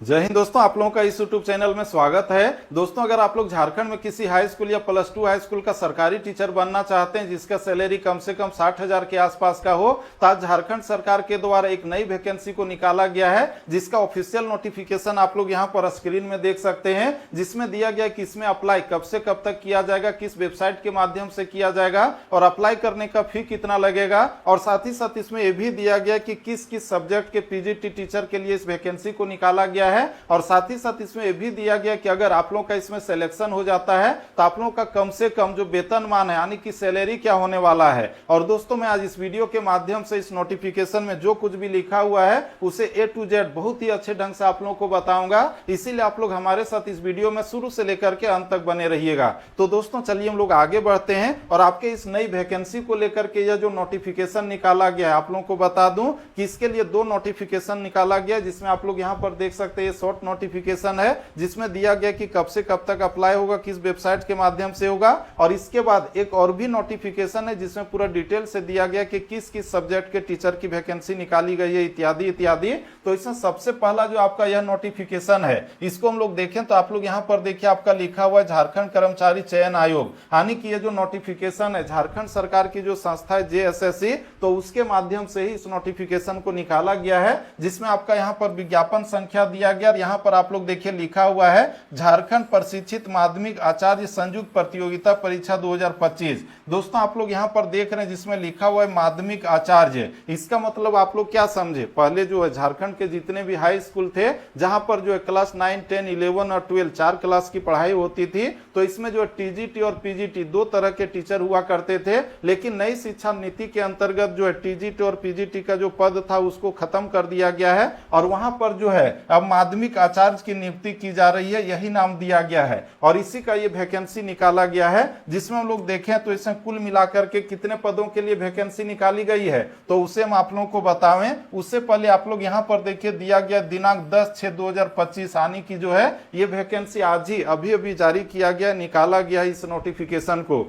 जय हिंद दोस्तों, आप लोगों का इस यूट्यूब चैनल में स्वागत है। दोस्तों, अगर आप लोग झारखंड में किसी हाई स्कूल या +2 हाई स्कूल का सरकारी टीचर बनना चाहते हैं जिसका सैलरी कम से कम 60,000 के आसपास का हो, तो आज झारखंड सरकार के द्वारा एक नई वैकेंसी को निकाला गया है जिसका ऑफिशियल नोटिफिकेशन आप लोग यहाँ पर स्क्रीन में देख सकते हैं, जिसमें दिया गया कि इसमें अप्लाई कब से कब तक किया जाएगा, किस वेबसाइट के माध्यम से किया जाएगा और अप्लाई करने का फी कितना लगेगा। और साथ ही साथ इसमें यह भी दिया गया कि किस किस सब्जेक्ट के पीजीटी टीचर के लिए इस वैकेंसी को निकाला गया है। और साथ ही साथ इसमें यह भी दिया गया कि अगर आप लोग का इसमें सिलेक्शन हो जाता है तो आप लोग का कम से कम जो वेतनमान है यानी कि सैलरी क्या होने वाला है। और दोस्तों, मैं आज इस वीडियो के माध्यम से इस नोटिफिकेशन में जो कुछ भी लिखा हुआ है उसे A to Z बहुत ही अच्छे ढंग से आप लोगों को बताऊंगा, इसीलिए आप लोग हमारे साथ इस वीडियो में शुरू से लेकर के अंत तक बने रहिएगा। तो दोस्तों, चलिए हम लोग आगे बढ़ते हैं और आपके इस नई वैकेंसी को लेकर के यह जो नोटिफिकेशन निकाला गया है, आप लोगों को बता दूं कि इसके लिए 2 नोटिफिकेशन निकाला गया, जिसमें आप लोग यहां पर देख सकते हैं शॉर्ट नोटिफिकेशन है जिसमें दिया गया कि कब से कब तक अप्लाई होगा, किस वेबसाइट के माध्यम से होगा। और इसके बाद एक और भी नोटिफिकेशन है जिसमें पूरा डिटेल से दिया गया कि किस किस सब्जेक्ट के टीचर की वैकेंसी निकाली गई है, इत्यादि इत्यादि। तो इसमें सबसे पहला जो आपका यह नोटिफिकेशन है इसको हम लोग देखें तो आप लोग यहां पर देखिए आपका लिखा हुआ है झारखंड कर्मचारी चयन आयोग, यानी कि यह जो नोटिफिकेशन है झारखंड सरकार की जो संस्था है JSSC, तो उसके माध्यम से ही इस नोटिफिकेशन को निकाला गया है, जिसमें आपका यहां पर विज्ञापन संख्या दिया गया। यहां पर आप लोग देखिए लिखा हुआ है झारखंड प्रशिक्षित माध्यमिक आचार्य संयुक्त प्रतियोगिता परीक्षा 2025। दोस्तों, आप लोग यहां पर देख रहे हैं जिसमें लिखा हुआ है माध्यमिक आचार्य। इसका मतलब आप लोग क्या समझे, पहले जो है झारखंड के जितने भी हाई स्कूल थे जहां पर जो है क्लास 9, 10, 11 और 12 4 क्लास की पढ़ाई होती थी, तो इसमें जो है TGT और PGT 2 तरह के टीचर हुआ करते थे। लेकिन नई शिक्षा नीति के अंतर्गत जो है TGT और PGT का जो पद था उसको खत्म कर दिया गया है और वहां पर जो है अब माध्यमिक आचार्य की नियुक्ति की जा रही है, यही नाम दिया गया है। और इसी का ये वैकेंसी निकाला गया है, जिसमें हम लोग देखें तो इसमें कुल मिलाकर के कितने पदों के लिए वैकेंसी निकाली गई है तो उसे हम आप लोगों को बतावें। उससे पहले आप लोग यहां पर देखिए दिया गया दिनांक 10/6/2025, यानी कि जो है ये वैकेंसी आज ही अभी अभी जारी किया गया, निकाला गया इस नोटिफिकेशन को।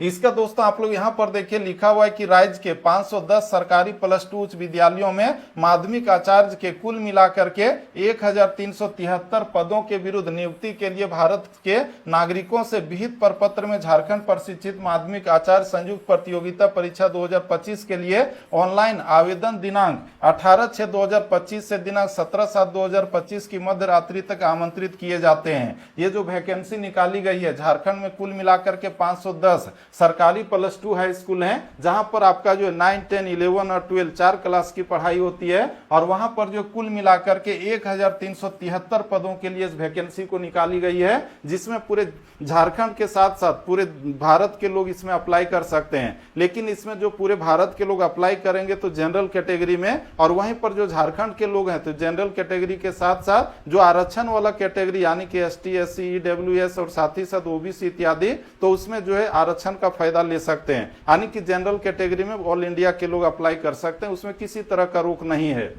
इसका दोस्तों आप लोग यहां पर देखिए लिखा हुआ है कि राज्य के 510 सरकारी +2 उच्च विद्यालयों में माध्यमिक आचार्य के कुल मिलाकर के 1373 पदों के विरुद्ध नियुक्ति के लिए भारत के नागरिकों से विहित प्रपत्र में झारखंड प्रशिक्षित माध्यमिक आचार्य संयुक्त प्रतियोगिता परीक्षा 2025 के लिए ऑनलाइन आवेदन दिनांक 18/6/2025 से दिनांक 17/7/2025 की मध्य रात्रि तक आमंत्रित किए जाते हैं। ये जो वैकेंसी निकाली गई है झारखंड में कुल मिलाकर के 510 सरकारी +2 हाई स्कूल हैं जहां पर आपका जो 9, 10, 11 और 12 4 क्लास की पढ़ाई होती है, और वहां पर जो कुल मिलाकर के 1373 पदों के लिए इस वैकेंसी को निकाली गई है, जिसमें पूरे झारखंड के साथ साथ पूरे भारत के लोग इसमें अप्लाई कर सकते हैं। लेकिन इसमें जो पूरे भारत के लोग अप्लाई करेंगे तो जनरल कैटेगरी में, और वहीं पर जो झारखंड के लोग हैं तो जनरल कैटेगरी के साथ साथ जो आरक्षण वाला कैटेगरी यानी कि ST, SC, EWS और साथ ही साथ OBC इत्यादि, तो उसमें जो है आरक्षण का फायदा ले सकते हैं। यानी कि जनरल कैटेगरी में ऑल इंडिया के लोग अप्लाई कर सकते हैं, उसमें किसी तरह का रोक नहीं है।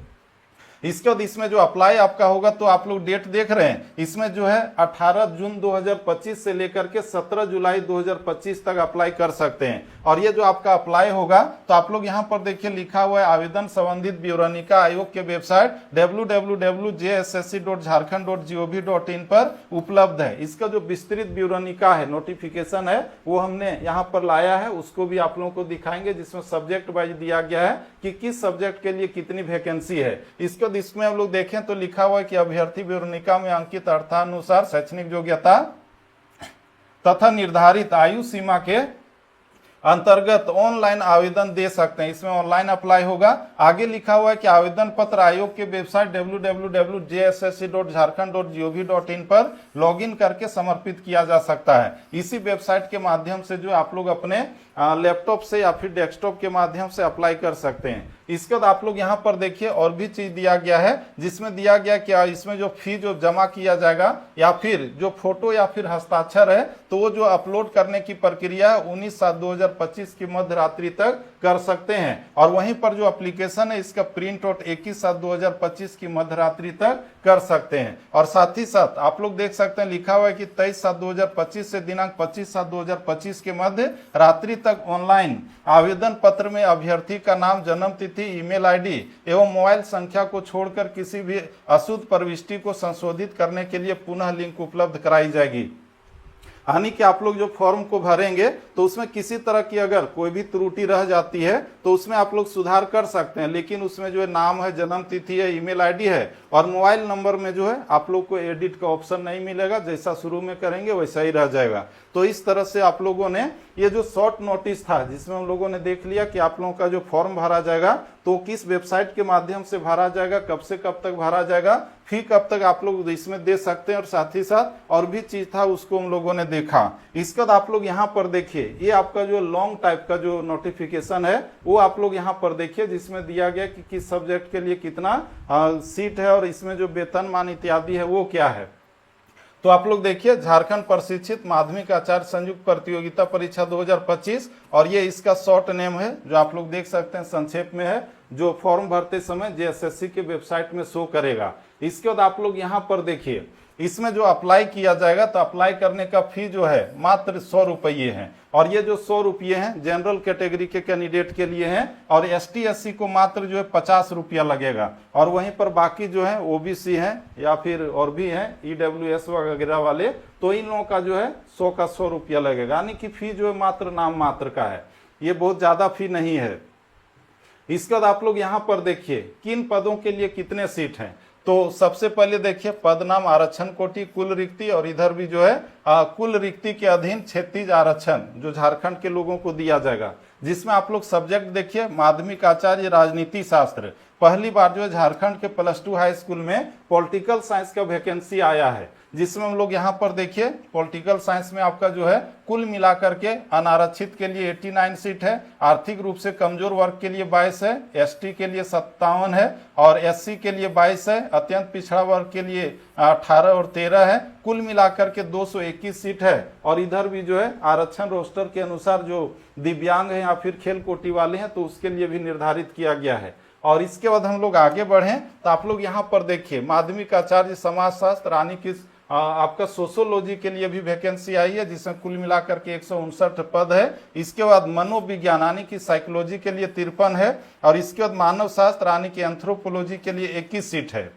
इसके बाद इसमें जो अप्लाई आपका होगा तो आप लोग डेट देख रहे हैं, इसमें जो है 18 जून 2025 से लेकर के 17 जुलाई 2025 तक अप्लाई कर सकते हैं। और ये जो आपका अप्लाई होगा तो आप लोग यहां पर देखिए लिखा हुआ है आवेदन संबंधित विवरणिका आयोग के वेबसाइट www.jssc.jharkhand.gov.in पर उपलब्ध है। इसका जो विस्तृत विवरणिका है, नोटिफिकेशन है, वो हमने यहाँ पर लाया है, उसको भी आप लोगों को दिखाएंगे, जिसमें सब्जेक्ट वाइज दिया गया है कि किस सब्जेक्ट के लिए कितनी वैकेंसी है। इसमें हम लोग देखें तो लिखा हुआ है कि अभ्यर्थी विवरणिका में अंकित अर्थानुसार शैक्षणिक योग्यता तथा निर्धारित आयु सीमा के अंतर्गत ऑनलाइन आवेदन दे सकते हैं। इसमें ऑनलाइन अप्लाई होगा। आगे लिखा हुआ है कि आवेदन पत्र आयोग के वेबसाइट www.jssc.jharkhand.gov.in पर लॉगिन करके समर्पित किया जा सकता है। इसी वेबसाइट के माध्यम से जो आप लोग अपने लैपटॉप से या फिर डेस्कटॉप के माध्यम से अप्लाई कर सकते हैं। इसके बाद आप लोग यहाँ पर देखिए और भी चीज दिया गया है, जिसमें दिया गया कि इसमें जो फी जो जमा किया जाएगा या फिर जो फोटो या फिर हस्ताक्षर है तो वो जो अपलोड करने की प्रक्रिया 19/7/2025 2025 की मध्य रात्रि तक कर सकते हैं। और वहीं पर जो एप्लीकेशन है इसका प्रिंट आउट 21/7/2025 की मध्य रात्रि तक कर सकते हैं। और साथ ही साथ आप लोग देख सकते हैं लिखा हुआ है कि 23/7/2025 से दिनांक 25/7/2025 के मध्य रात्रि तक ऑनलाइन आवेदन पत्र में अभ्यर्थी का नाम, जन्म तिथि, ईमेल आईडी एवं मोबाइल संख्या को छोड़कर किसी भी अशुद्ध प्रविष्टि को संशोधित करने के लिए पुनः लिंक उपलब्ध कराई जाएगी। यानी कि आप लोग जो फॉर्म को भरेंगे तो उसमें किसी तरह की अगर कोई भी त्रुटि रह जाती है तो उसमें आप लोग सुधार कर सकते हैं, लेकिन उसमें जो है नाम है, जन्म तिथि है, ईमेल आईडी है और मोबाइल नंबर में जो है आप लोग को एडिट का ऑप्शन नहीं मिलेगा। जैसा शुरू में करेंगे वैसा ही रह जाएगा। तो इस तरह से आप लोगों ने ये जो शॉर्ट नोटिस था जिसमें हम लोगों ने देख लिया कि आप लोगों का जो फॉर्म भरा जाएगा तो किस वेबसाइट के माध्यम से भरा जाएगा, कब से कब तक भरा जाएगा, फी कब तक आप लोग इसमें दे सकते हैं, और साथ ही साथ और भी चीज था उसको हम लोगों ने देखा। इसके बाद आप लोग यहाँ पर देखिए, ये आपका जो लॉन्ग टाइप का जो नोटिफिकेशन है वो आप लोग यहाँ पर देखिए, जिसमें दिया गया कि किस सब्जेक्ट के लिए कितना सीट है और इसमें जो वेतनमान इत्यादि है वो क्या है। तो आप लोग देखिए, झारखंड प्रशिक्षित माध्यमिक आचार्य संयुक्त प्रतियोगिता परीक्षा 2025 और ये इसका शॉर्ट नेम है जो आप लोग देख सकते हैं संक्षेप में है, जो फॉर्म भरते समय जेएसएससी के वेबसाइट में शो करेगा। इसके बाद आप लोग यहाँ पर देखिए, इसमें जो अप्लाई किया जाएगा तो अप्लाई करने का फी जो है मात्र 100 रुपये है और ये जो 100 रुपये हैं जनरल कैटेगरी के कैंडिडेट के लिए हैं और एसटी एससी को मात्र जो है 50 रुपया लगेगा। और वहीं पर बाकी जो है ओबीसी हैं या फिर और भी हैं ईडब्ल्यूएस वगैरह वाले, तो इन लोगों का जो है 100 का 100 रुपया लगेगा। यानी कि फी जो है मात्र नाम मात्र का है, ये बहुत ज्यादा फी नहीं है। इसके बाद आप लोग यहाँ पर देखिए किन पदों के लिए कितने सीट हैं। तो सबसे पहले देखिए पद नाम आरक्षण कोटि कुल रिक्ति, और इधर भी जो है कुल रिक्ति के अधीन क्षैतिज आरक्षण जो झारखंड के लोगों को दिया जाएगा, जिसमें आप लोग सब्जेक्ट देखिए माध्यमिक आचार्य राजनीति शास्त्र। पहली बार जो है झारखंड के +2 हाई स्कूल में पॉलिटिकल साइंस का वैकेंसी आया है, जिसमें हम लोग यहाँ पर देखिए पॉलिटिकल साइंस में आपका जो है कुल मिलाकर के अनारक्षित के लिए 89 सीट है, आर्थिक रूप से कमजोर वर्ग के लिए 22 है, एसटी के लिए 57 है और एससी के लिए 22 है, अत्यंत पिछड़ा वर्ग के लिए 18 और 13 है, कुल मिलाकर के 221 सीट है। और इधर भी जो है आरक्षण रोस्टर के अनुसार जो दिव्यांग है या फिर खेल कोटि वाले हैं तो उसके लिए भी निर्धारित किया गया है। और इसके बाद हम लोग आगे बढ़ें तो आप लोग यहाँ पर देखिए माध्यमिक आचार्य समाजशास्त्र यानी कि आपका सोशियोलॉजी के लिए भी वैकेंसी आई है, जिसमें कुल मिलाकर के 159 पद है। इसके बाद मनोविज्ञान यानी कि साइकोलॉजी के लिए 53 है और इसके बाद मानव शास्त्र यानी कि एंथ्रोपोलॉजी के लिए 21 सीट है।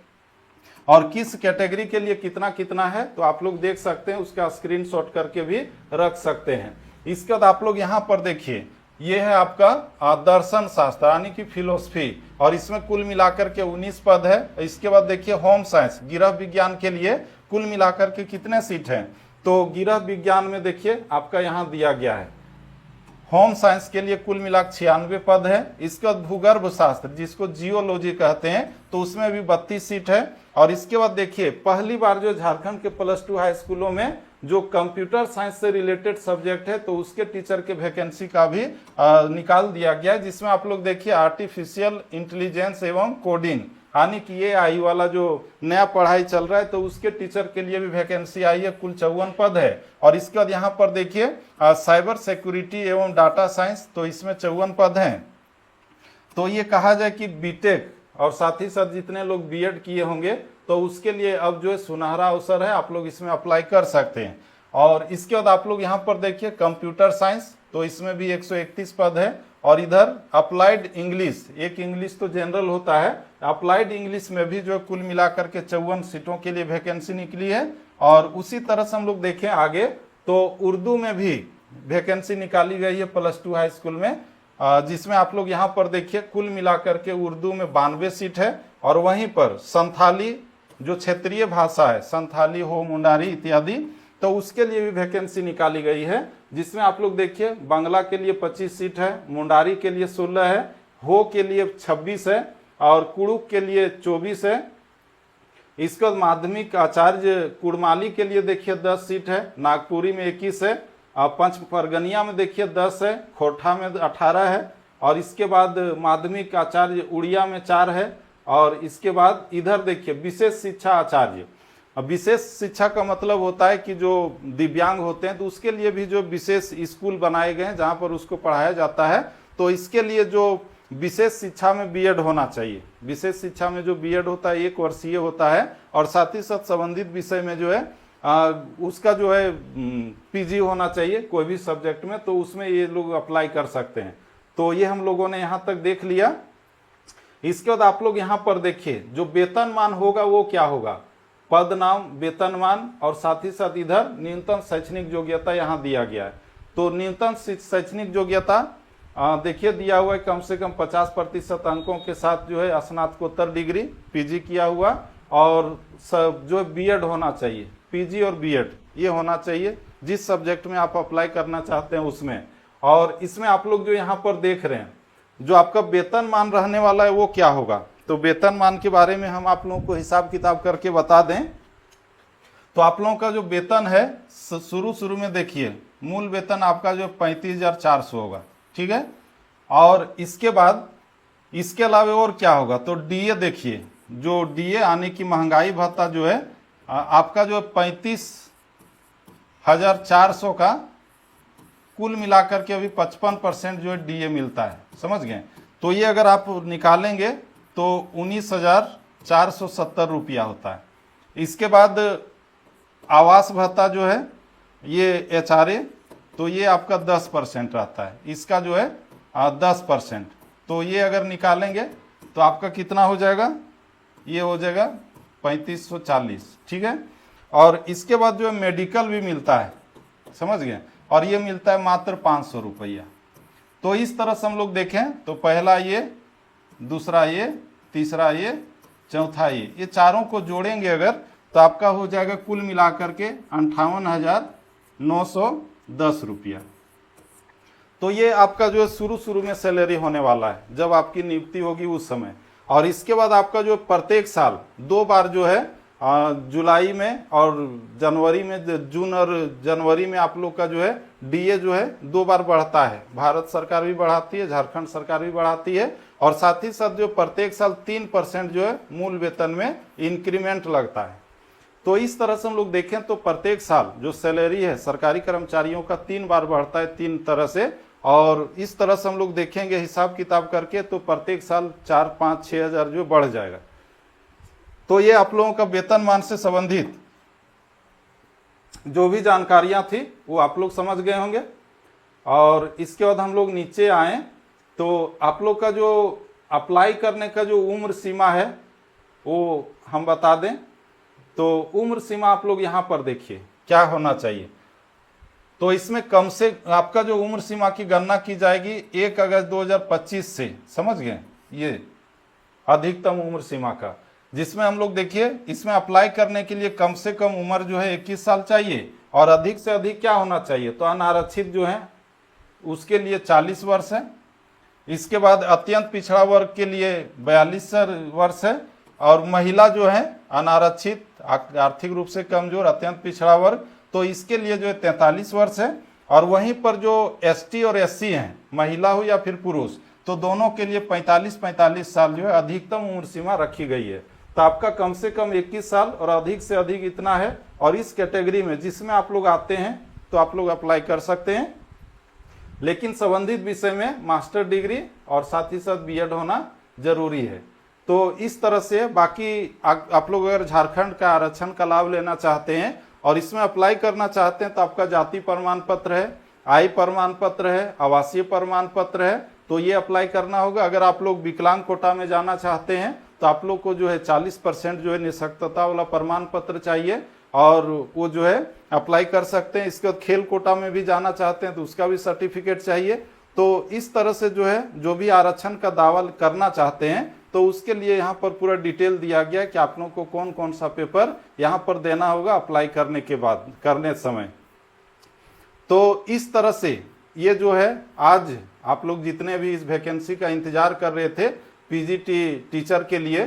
और किस कैटेगरी के लिए कितना कितना है तो आप लोग देख सकते हैं, उसका स्क्रीनशॉट करके भी रख सकते हैं। इसके बाद आप लोग यहाँ पर देखिए, ये है आपका दर्शन शास्त्र यानी कि फिलोसफी और इसमें कुल मिलाकर के 19 पद है। इसके बाद देखिए होम साइंस गृह विज्ञान के लिए कुल मिलाकर के कितने सीट हैं, तो गृह विज्ञान में देखिए आपका यहाँ दिया गया है होम साइंस के लिए कुल मिलाकर 96 पद है। इसके बाद भूगर्भ शास्त्र जिसको जियोलॉजी कहते हैं तो उसमें भी 32 सीट है। और इसके बाद देखिए पहली बार जो झारखंड के +2 हाई स्कूलों में जो कंप्यूटर साइंस से रिलेटेड सब्जेक्ट है तो उसके टीचर के वैकेंसी का भी निकाल दिया गया है, जिसमें आप लोग देखिए आर्टिफिशियल इंटेलिजेंस एवं कोडिंग यानी कि ये आई वाला जो नया पढ़ाई चल रहा है तो उसके टीचर के लिए भी वैकेंसी आई है, कुल 54 पद है। और इसके बाद यहाँ पर देखिए साइबर सिक्योरिटी एवं डाटा साइंस तो इसमें 54 पद हैं। तो ये कहा जाए कि बीटेक और साथ ही साथ जितने लोग बीएड किए होंगे तो उसके लिए अब जो है सुनहरा अवसर है, आप लोग इसमें अप्लाई कर सकते हैं। और इसके बाद आप लोग यहाँ पर देखिए कंप्यूटर साइंस तो इसमें भी 131 पद है। और इधर अप्लाइड इंग्लिश, एक इंग्लिश तो जनरल होता है, अप्लाइड इंग्लिश में भी जो कुल मिलाकर के 54 सीटों के लिए वैकेंसी निकली है। और उसी तरह से हम लोग देखें आगे तो उर्दू में भी वैकेंसी निकाली गई है +2 हाई स्कूल में, जिसमें आप लोग यहाँ पर देखिए कुल मिलाकर के उर्दू में 92 सीट है। और वहीं पर संथाली जो क्षेत्रीय भाषा है, संथाली हो मुंडारी इत्यादि, तो उसके लिए भी वैकेंसी निकाली गई है, जिसमें आप लोग देखिए बांग्ला के लिए 25 सीट है, मुंडारी के लिए 16 है, हो के लिए 26 है और कुड़ुक के लिए 24 है। इसके बाद माध्यमिक आचार्य कुड़माली के लिए देखिए 10 सीट है, नागपुरी में 21 है, पंच परगनिया में देखिए 10 है, खोरठा में 18 है। और इसके बाद माध्यमिक आचार्य उड़िया में 4 है। और इसके बाद इधर देखिए विशेष शिक्षा आचार्य अब विशेष शिक्षा का मतलब होता है कि जो दिव्यांग होते हैं तो उसके लिए भी जो विशेष स्कूल बनाए गए हैं जहां पर उसको पढ़ाया जाता है। तो इसके लिए जो विशेष शिक्षा में बीएड होना चाहिए, विशेष शिक्षा में जो बीएड होता है 1 वर्षीय होता है, और साथ ही साथ संबंधित विषय में जो है उसका जो है पीजी होना चाहिए कोई भी सब्जेक्ट में, तो उसमें ये लोग अप्लाई कर सकते हैं। तो ये हम लोगों ने यहाँ तक देख लिया। इसके बाद आप लोग यहाँ पर देखिए जो वेतनमान होगा वो क्या होगा, पद नाम, वेतनमान, और साथ ही साथ इधर न्यूनतम शैक्षणिक योग्यता यहाँ दिया गया है। तो न्यूनतम शैक्षणिक योग्यता देखिए दिया हुआ है कम से कम 50% अंकों के साथ जो है स्नातकोत्तर डिग्री पीजी किया हुआ, और सब जो बीएड होना चाहिए, पीजी और बीएड ये होना चाहिए जिस सब्जेक्ट में आप अप्लाई करना चाहते हैं उसमें। और इसमें आप लोग जो यहाँ पर देख रहे हैं जो आपका वेतनमान रहने वाला है वो क्या होगा, तो वेतनमान के बारे में हम आप लोगों को हिसाब किताब करके बता दें। तो आप लोगों का जो वेतन है शुरू में देखिए मूल वेतन आपका जो 35,400 होगा, ठीक है। और इसके बाद इसके अलावा और क्या होगा, तो डीए देखिए, जो डीए आने की महंगाई भत्ता जो है आपका जो 35,400 का कुल मिलाकर के अभी 55% जो है डीए मिलता है, समझ गए। तो ये अगर आप निकालेंगे तो 19,470 रुपया होता है। इसके बाद आवास भत्ता जो है ये एचआरए, तो ये आपका 10% रहता है, इसका जो है 10%। तो ये अगर निकालेंगे तो आपका कितना हो जाएगा, ये हो जाएगा 3540, ठीक है। और इसके बाद जो है मेडिकल भी मिलता है, समझ गए, और ये मिलता है मात्र 500 रुपया। तो इस तरह से हम लोग देखें तो पहला ये, दूसरा ये, तीसरा ये, चौथा ये चारों को जोड़ेंगे अगर तो आपका हो जाएगा कुल मिलाकर के 58,910 रुपया। तो ये आपका जो है शुरू में सैलरी होने वाला है जब आपकी नियुक्ति होगी उस समय। और इसके बाद आपका जो प्रत्येक साल 2 बार जो है जुलाई में और जनवरी में, जून और जनवरी में आप लोग का जो है डीए जो है 2 बार बढ़ता है। भारत सरकार भी बढ़ाती है, झारखंड सरकार भी बढ़ाती है, और साथ ही साथ जो प्रत्येक साल 3% जो है मूल वेतन में इंक्रीमेंट लगता है। तो इस तरह से हम लोग देखें तो प्रत्येक साल जो सैलरी है सरकारी कर्मचारियों का 3 बार बढ़ता है 3 तरह से। और इस तरह से हम लोग देखेंगे हिसाब किताब करके तो प्रत्येक साल 4, 5, 6 हज़ार जो बढ़ जाएगा। तो ये आप लोगों का वेतनमान से संबंधित जो भी जानकारियां थी वो आप लोग समझ गए होंगे। और इसके बाद हम लोग नीचे आए तो आप लोग का जो अप्लाई करने का जो उम्र सीमा है वो हम बता दें। तो उम्र सीमा आप लोग यहाँ पर देखिए क्या होना चाहिए। तो इसमें कम से आपका जो उम्र सीमा की गणना की जाएगी 1 अगस्त 2025 से, समझ गए, ये अधिकतम उम्र सीमा का, जिसमें हम लोग देखिए इसमें अप्लाई करने के लिए कम से कम उम्र जो है 21 साल चाहिए, और अधिक से अधिक क्या होना चाहिए, तो अनारक्षित जो है उसके लिए 40 वर्ष है। इसके बाद अत्यंत पिछड़ा वर्ग के लिए 42 वर्ष है, और महिला जो है अनारक्षित, आर्थिक रूप से कमजोर, अत्यंत पिछड़ा वर्ग, तो इसके लिए जो है 43 वर्ष है। और वहीं पर जो एसटी और एससी हैं, महिला हो या फिर पुरुष, तो दोनों के लिए 45 साल जो है अधिकतम उम्र सीमा रखी गई है। तो आपका कम से कम 21 साल और अधिक से अधिक इतना है। और इस कैटेगरी में जिसमें आप लोग आते हैं तो आप लोग अप्लाई कर सकते हैं, लेकिन संबंधित विषय में मास्टर डिग्री और साथ ही साथ बीएड होना जरूरी है। तो इस तरह से बाकी आप लोग अगर झारखंड का आरक्षण का लाभ लेना चाहते हैं और इसमें अप्लाई करना चाहते हैं तो आपका जाति प्रमाण पत्र है, आय प्रमाण पत्र है, आवासीय प्रमाण पत्र है, तो ये अप्लाई करना होगा। अगर आप लोग विकलांग कोटा में जाना चाहते हैं तो आप लोग को जो है 40% जो है निःशक्तता वाला प्रमाण पत्र चाहिए, और वो जो है अप्लाई कर सकते हैं। इसके बाद खेल कोटा में भी जाना चाहते हैं तो उसका भी सर्टिफिकेट चाहिए। तो इस तरह से जो है जो भी आरक्षण का दावा करना चाहते हैं तो उसके लिए यहाँ पर पूरा डिटेल दिया गया कि आप लोगों को कौन कौन सा पेपर यहाँ पर देना होगा अप्लाई करने के बाद, करने समय। तो इस तरह से ये जो है आज आप लोग जितने भी इस वैकेंसी का इंतजार कर रहे थे पीजीटी टीचर के लिए,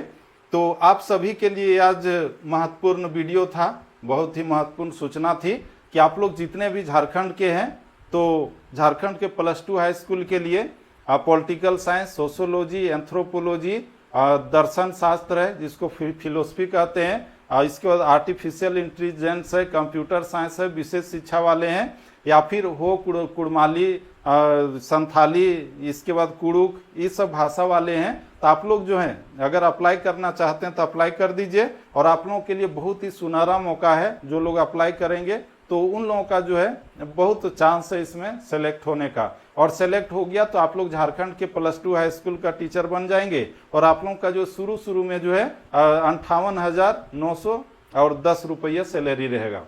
तो आप सभी के लिए आज महत्वपूर्ण वीडियो था, बहुत ही महत्वपूर्ण सूचना थी कि आप लोग जितने भी झारखंड के हैं तो झारखंड के +2 हाई स्कूल के लिए पॉलिटिकल साइंस, सोशियोलॉजी, एंथ्रोपोलॉजी, दर्शन शास्त्र है जिसको फिलोसफी कहते हैं, इसके बाद आर्टिफिशियल इंटेलिजेंस है, कंप्यूटर साइंस है, विशेष शिक्षा वाले हैं, या फिर हो कुड़माली, संथाली, इसके बाद कुड़ुक, ये सब भाषा वाले हैं। तो आप लोग जो हैं अगर अप्लाई करना चाहते हैं तो अप्लाई कर दीजिए। और आप लोगों के लिए बहुत ही सुनहरा मौका है, जो लोग अप्लाई करेंगे तो उन लोगों का जो है बहुत चांस है इसमें सेलेक्ट होने का। और सेलेक्ट हो गया तो आप लोग झारखंड के +2 हाई स्कूल का टीचर बन जाएंगे। और आप लोगों का जो शुरू में जो है 58,910 सैलरी रहेगा।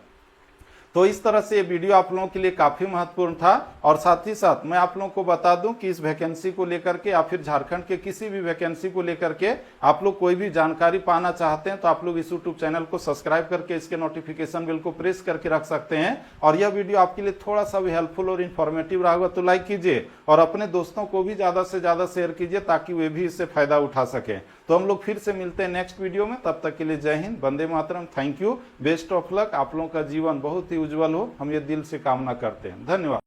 तो इस तरह से ये वीडियो आप लोगों के लिए काफी महत्वपूर्ण था। और साथ ही साथ मैं आप लोगों को बता दूं कि इस वैकेंसी को लेकर के या फिर झारखंड के किसी भी वैकेंसी को लेकर के आप लोग कोई भी जानकारी पाना चाहते हैं तो आप लोग इस यूट्यूब चैनल को सब्सक्राइब करके इसके नोटिफिकेशन बेल को प्रेस करके रख सकते हैं। और यह वीडियो आपके लिए थोड़ा सा भी हेल्पफुल और इन्फॉर्मेटिव रहा होगा तो लाइक कीजिए और अपने दोस्तों को भी ज्यादा से ज्यादा शेयर कीजिए ताकि वे भी इससे फायदा उठा सकें। तो हम लोग फिर से मिलते हैं नेक्स्ट वीडियो में। तब तक के लिए जय हिंद, वंदे मातरम, thank you, best of luck. आप लोगों का जीवन बहुत ही उज्जवल हो, हम ये दिल से कामना करते हैं। धन्यवाद।